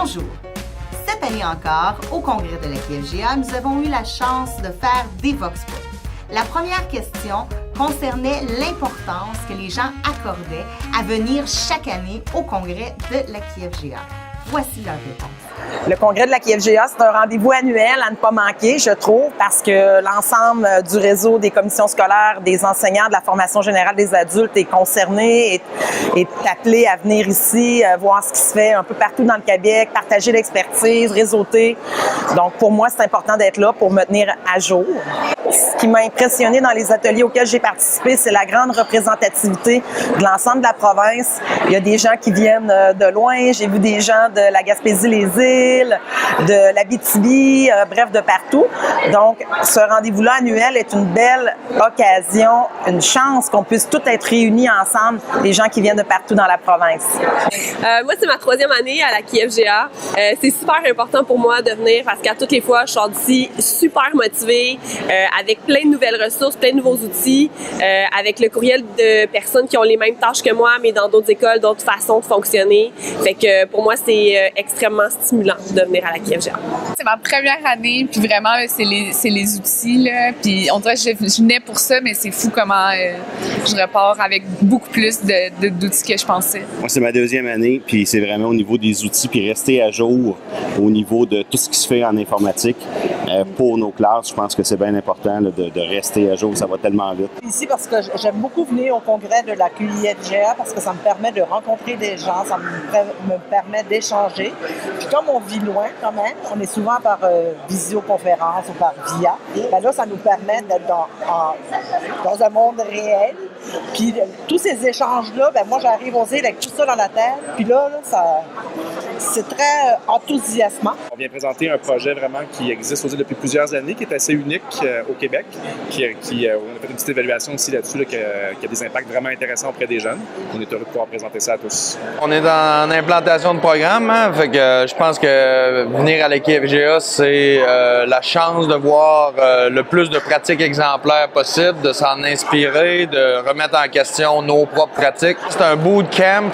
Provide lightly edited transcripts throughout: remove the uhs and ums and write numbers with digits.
Bonjour! Cette année encore, au congrès de la QFGA, nous avons eu la chance de faire des Vox Pop. La première question concernait l'importance que les gens accordaient à venir chaque année au congrès de la QFGA. Voici leur réponse. Le congrès de la QFGA, c'est un rendez-vous annuel à ne pas manquer, je trouve, parce que l'ensemble du réseau des commissions scolaires, des enseignants, de la formation générale des adultes est concerné, est appelé à venir ici, voir ce qui se fait un peu partout dans le Québec, partager l'expertise, réseauter. Donc, pour moi, c'est important d'être là pour me tenir à jour. Ce qui m'a impressionné dans les ateliers auxquels j'ai participé, c'est la grande représentativité de l'ensemble de la province. Il y a des gens qui viennent de loin. J'ai vu des gens de la Gaspésie-les-Îles, de l'Abitibi, bref, de partout. Donc, ce rendez-vous-là annuel est une belle occasion, une chance qu'on puisse tous être réunis ensemble, les gens qui viennent de partout dans la province. Moi, c'est ma 3e année à la QFGA. C'est super important pour moi de venir parce qu'à toutes les fois, je sors d'ici super motivée, avec plein de nouvelles ressources, plein de nouveaux outils, avec le courriel de personnes qui ont les mêmes tâches que moi, mais dans d'autres écoles, d'autres façons de fonctionner. Fait que pour moi, c'est extrêmement stimulant de venir à la QFGA. C'est ma première année, puis vraiment, c'est les outils, là. Puis on dirait que je venais pour ça, mais c'est fou comment je repars avec beaucoup plus d'outils que je pensais. Moi, c'est ma 2e année, puis c'est vraiment au niveau des outils, puis rester à jour au niveau de tout ce qui se fait en informatique pour nos classes. Je pense que c'est bien important là, de rester à jour, ça va tellement vite. Ici, parce que j'aime beaucoup venir au congrès de la QFGA parce que ça me permet de rencontrer des gens, ça me permet d'échanger. Puis comme on vit loin quand même, on est souvent par visioconférence ou par VIA, ben là, ça nous permet d'être dans un monde réel. Puis tous ces échanges-là, ben moi, j'arrive aux îles avec tout ça dans la tête. Puis là c'est très enthousiasmant. On vient présenter un projet vraiment qui existe aux îles depuis plusieurs années, qui est assez unique au Québec, on a fait une petite évaluation aussi là-dessus, là, qui a des impacts vraiment intéressants auprès des jeunes. On est heureux de pouvoir présenter ça à tous. On est en implantation de programme, hein, fait que je pense que venir à la QFGA, c'est la chance de voir le plus de pratiques exemplaires possible, de s'en inspirer, de remettre en question nos propres pratiques. C'est un bootcamp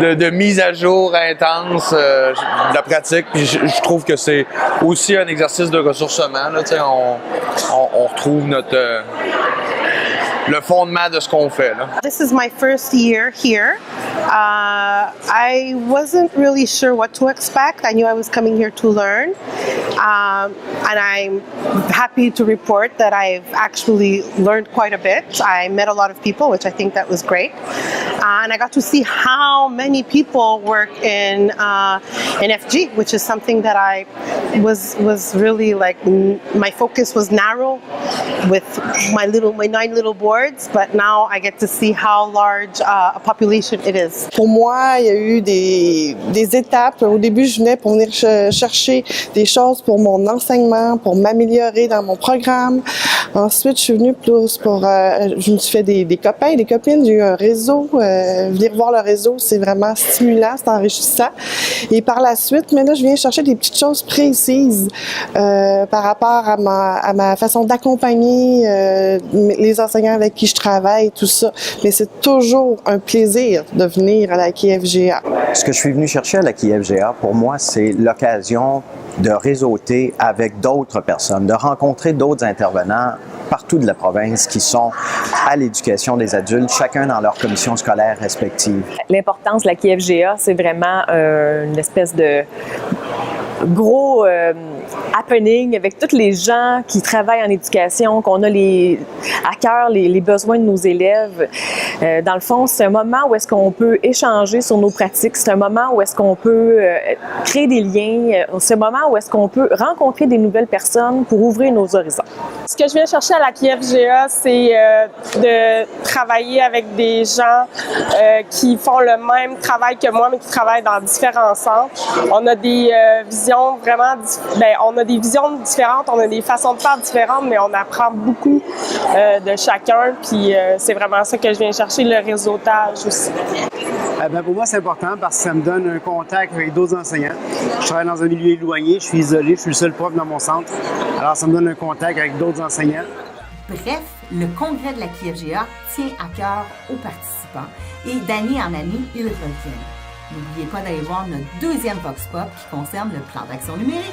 de mise à jour intense de la pratique. Puis je trouve que c'est aussi un exercice de ressourcement. Là, on retrouve le fondement de ce qu'on fait. Là. This is my first year here. I wasn't really sure what to expect. I knew I was coming here to learn. And I'm happy to report that I've actually learned quite a bit. I met a lot of people, which I think that was great. And I got to see how many people work in FG, which is something that I was really like, my focus was narrow with my 9 little boards, but now I get to see how large a population it is. Pour moi, il y a eu des étapes. Au début, je venais pour venir chercher des choses pour mon enseignement, pour m'améliorer dans mon programme. Ensuite, je suis venue plus pour... je me suis fait des copains, des copines. J'ai eu un réseau. Venir voir le réseau, c'est vraiment stimulant, c'est enrichissant. Et par la suite, mais là, je viens chercher des petites choses précises par rapport à ma façon d'accompagner les enseignants avec qui je travaille, tout ça. Mais c'est toujours un plaisir de venir à la QFGA. Ce que je suis venu chercher à la QFGA, pour moi, c'est l'occasion de réseauter avec d'autres personnes, de rencontrer d'autres intervenants partout de la province qui sont à l'éducation des adultes, chacun dans leur commission scolaire respective. L'importance de la QFGA, c'est vraiment une espèce de gros happening avec tous les gens qui travaillent en éducation, qu'on a à cœur les besoins de nos élèves. Dans le fond, c'est un moment où est-ce qu'on peut échanger sur nos pratiques, c'est un moment où est-ce qu'on peut créer des liens, c'est un moment où est-ce qu'on peut rencontrer des nouvelles personnes pour ouvrir nos horizons. Ce que je viens chercher à la QFGA, c'est de travailler avec des gens qui font le même travail que moi, mais qui travaillent dans différents centres. On a des visions vraiment, on a des visions différentes, on a des façons de faire différentes, mais on apprend beaucoup de chacun. Puis c'est vraiment ça que je viens chercher, le réseautage aussi. Pour moi, c'est important parce que ça me donne un contact avec d'autres enseignants. Je travaille dans un milieu éloigné, je suis isolé, je suis le seul prof dans mon centre. Alors, ça me donne un contact avec d'autres enseignants. Bref, le congrès de la QFGA tient à cœur aux participants et d'année en année, ils reviennent. N'oubliez pas d'aller voir notre deuxième Vox Pop qui concerne le plan d'action numérique.